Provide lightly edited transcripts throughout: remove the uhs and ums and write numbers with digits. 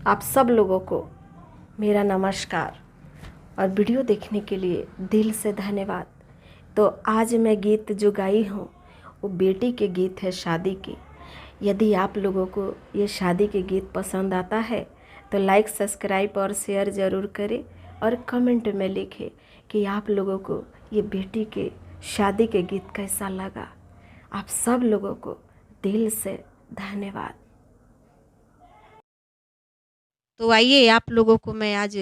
आप सब लोगों को मेरा नमस्कार और वीडियो देखने के लिए दिल से धन्यवाद। तो आज मैं गीत जो गाई हूँ वो बेटी के गीत है, शादी की। यदि आप लोगों को ये शादी के गीत पसंद आता है तो लाइक, सब्सक्राइब और शेयर ज़रूर करें और कमेंट में लिखें कि आप लोगों को ये बेटी के शादी के गीत कैसा लगा। आप सब लोगों को दिल से धन्यवाद। तो आइए आप लोगों को मैं आज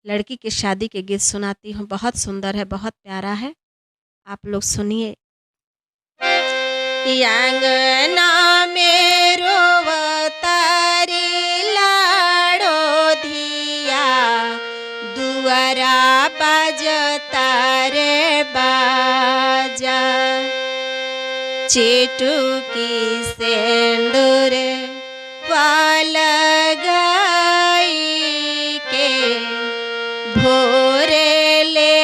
लड़की की शादी के गीत सुनाती हूँ। बहुत सुंदर है, बहुत प्यारा है, आप लोग सुनिए। आंगना में रोवतारी लाड़ो धिया, दुआरा बजता रे बाजा। चेटुकी सेंदूर वाला गाई के, भोरे ले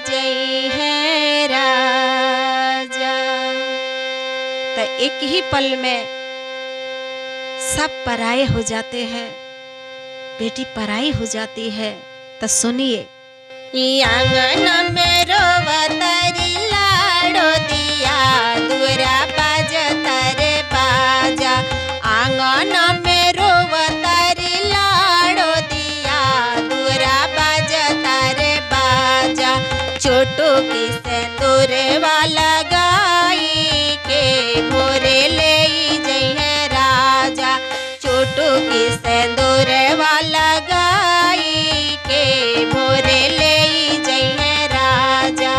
जई है राजा। तो एक ही पल में सब पराये हो जाते हैं, बेटी पराई हो जाती है। तो सुनिए। आंगन में रोवतारी लाड़ो दिया, दुआरा बजता रे बाजा। आंगन में रोवतारी लाड़ो दिया, दुआरा बजता रे बाजा। छोटो की सेंदूर वाला गाई के, भोरे ले जई है राजा। छोटो की सेंदूर वाला गाई के, भोरे ले जई है राजा।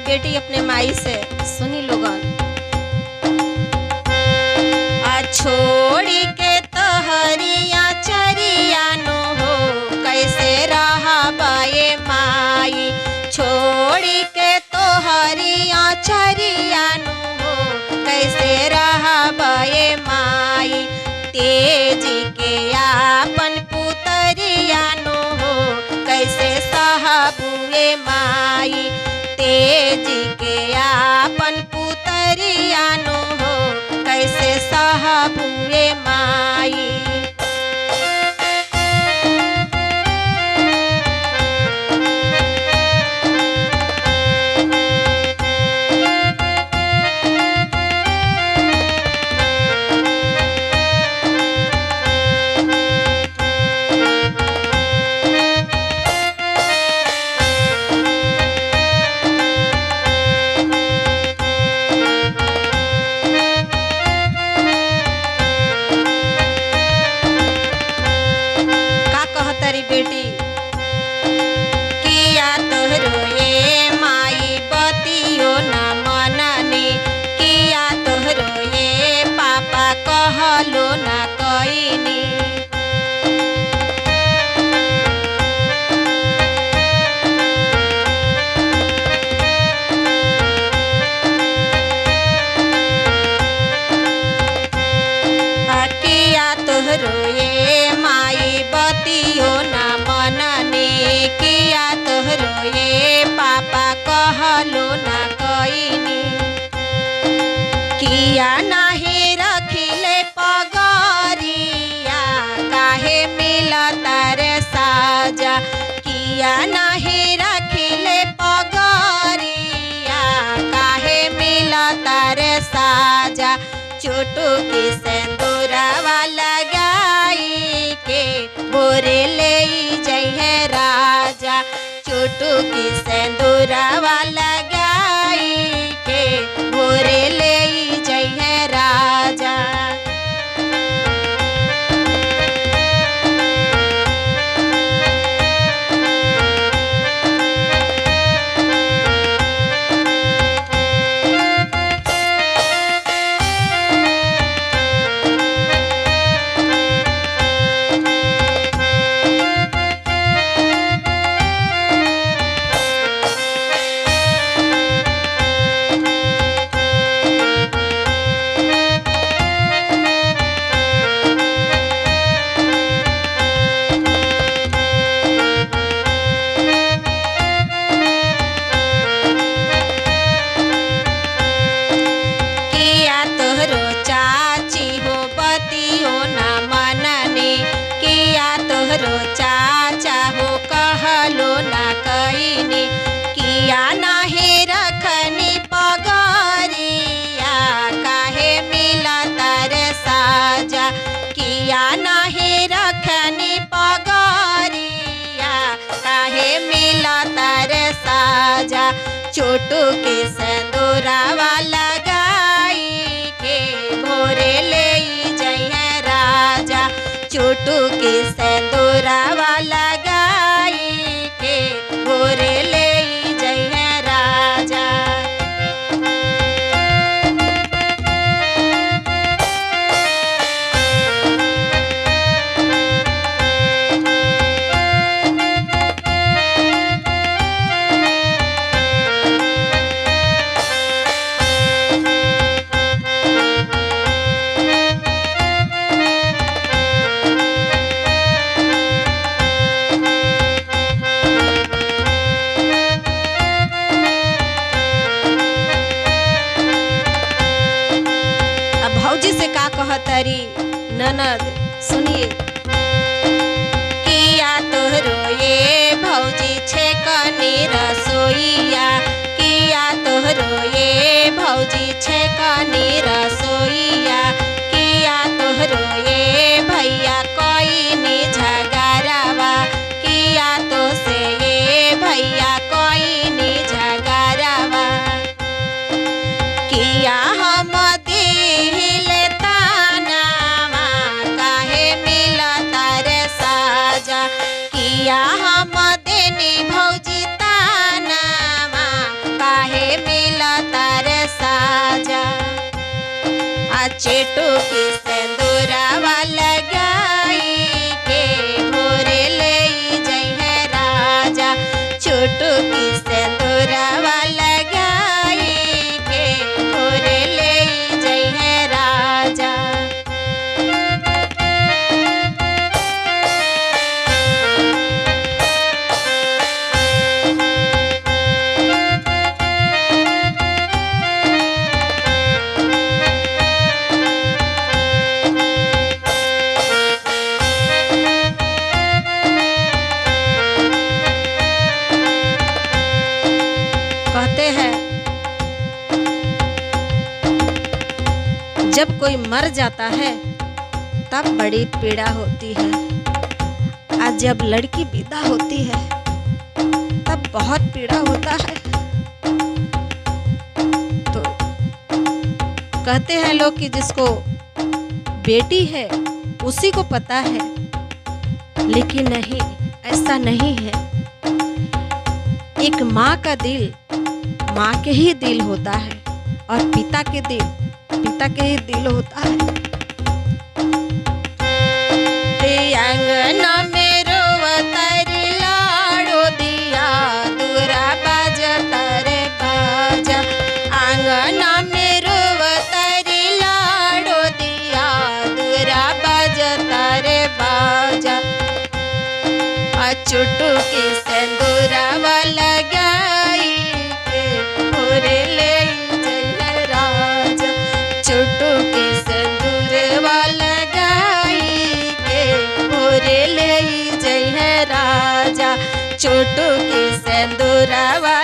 बेटी अपने माई से, सुनी लोगन। छोड़ी के तोहरिया चरिया नो हो, कैसे रहा बाए माई। छोड़ी के तोहरिया चरिया नो हो, कैसे रहा बाए माई। तेजी के आपन पुतरिया नो हो, कैसे साहबुए माई। तेजी के आपन पुतरिया नो हो, कैसे साहबुए माई। बेटी किया तोहरो ये माई बतियो न मननी। किया तोहरो ये पापा कहलो न कईनी। किया तोहरो ये माई बतियो न मननी। किया तोहरो ये पापा कहलो न कईनी। किया नाही रखिले पगरिया, काहे मिलता रे साजा। किया नहीं रखिले पगरिया, काहे मिलता रे साजा। छोटू की सेंदूरा वाला गाई के, भोरे ले जई है राजा। छोटू की सेंदूरा वाला गाई के, भोरे ले जई है राजा। चोटू के सिंदूरावा लगाई के भोरे ले जइहे राजा। चोटू के सिंदूरावा लगाई के भोरे ले जइहे राजा। अब भौजी से का कहतरी ननद सुनिए। किया तोहरो ये भौजी छे कनी रसोईया, किया तोहरो ये भौजी छे कनी रसोईया, किया तोहरो ये भैया कोई नी झगड़ावा, किया तो से ये भैया कोई नी झगड़ावा। किया हम दिल तानावा काहे मिलता रे साजा, किया हम देनी भौजी तानावा काहे मिलता रे साजा। आ चेटू की सिंदूरावा लगाई के भोरे ले जइहे राजा। चोटू की सिंदूरावा लगाई के भोरे ले जइहे राजा। कहते हैं जब कोई मर जाता है तब बड़ी पीड़ा होती है, और जब लड़की विदा होती है तब बहुत पीड़ा होता है। तो कहते हैं लोग कि जिसको बेटी है उसी को पता है, लेकिन नहीं, ऐसा नहीं है। एक माँ का दिल माँ के ही दिल होता है, और पिता के दिल पिता के ही दिल होता है। अंगना में रोवतर लाड़ो दिया दूरा बाजतर बाजा, आंगना में रोवतर लाड़ो दिया दूरा बाजतर बाजा। चोटू के सिंदूरावा लगाई के भोरे ले जइहे राजा। चोटू के सिंदूरवा लगाई के भोरे ले जइहे राजा। चोटू के सिंदूरावा